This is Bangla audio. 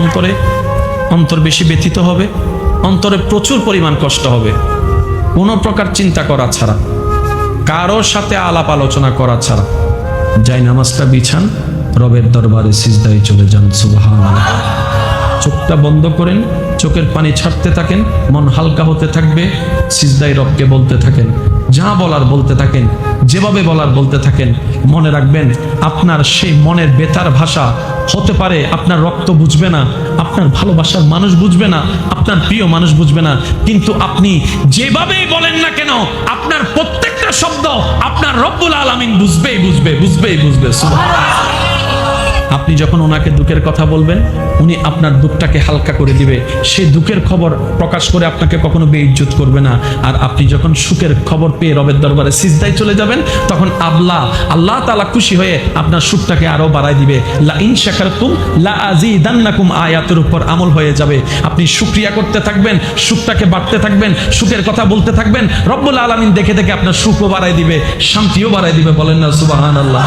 অন্তরে, অন্তর বেশি ব্যথিত হবে, অন্তরে প্রচুর পরিমাণ কষ্ট হবে, কোনো প্রকার চিন্তা করা ছাড়া, কারোর সাথে আলাপ আলোচনা করা ছাড়া যাই নামাজটা বিছান, রবের দরবারে সিজদায় চলে যান। সুবহানাল্লাহ। চোখটা বন্ধ করেন, চোখের পানি ছাড়তে থাকেন, মন হালকা হতে থাকবে, সিজদায় রবকে বলতে থাকেন, যা বলার বলতে থাকেন, যেভাবে বলার বলতে থাকেন। মনে রাখবেন, আপনার সেই মনের বেতার ভাষা হতে পারে আপনার রক্ত বুঝবে না, আপনার ভালোবাসার মানুষ বুঝবে না, আপনার প্রিয় মানুষ বুঝবে না, কিন্তু আপনি যেভাবেই বলেন না কেন আপনার প্রত্যেকটা শব্দ আপনার রব্বুল আলামিন বুঝবেই বুঝবে। সুবহানাল্লাহ। আপনি যখন ওনাকে দুঃখের কথা বলবেন, উনি আপনার দুঃখটাকে হালকা করে দিবে, সেই দুঃখের খবর প্রকাশ করে আপনাকে কখনো বেইজ্জত করবে না। আর আপনি যখন সুখের খবর পেয়ে রবের দরবারে সিজদায় চলে যাবেন, তখন আল্লাহ তাআলা খুশি হয়ে আপনার সুখটাকে আরো বাড়ায় দিবে। লা ইন শাকারতুম লা আযীদান্নাকুম আয়াতের উপর আমল হয়ে যাবে। আপনি শুকরিয়া করতে থাকবেন, সুখটাকে বাড়তে থাকবেন, সুখের কথা বলতে থাকবেন, রব্বুল আলামিন দেখে দেখে আপনার সুখও বাড়ায় দিবে, শান্তিও বাড়ায় দিবে। বলেন না সুবহানাল্লাহ।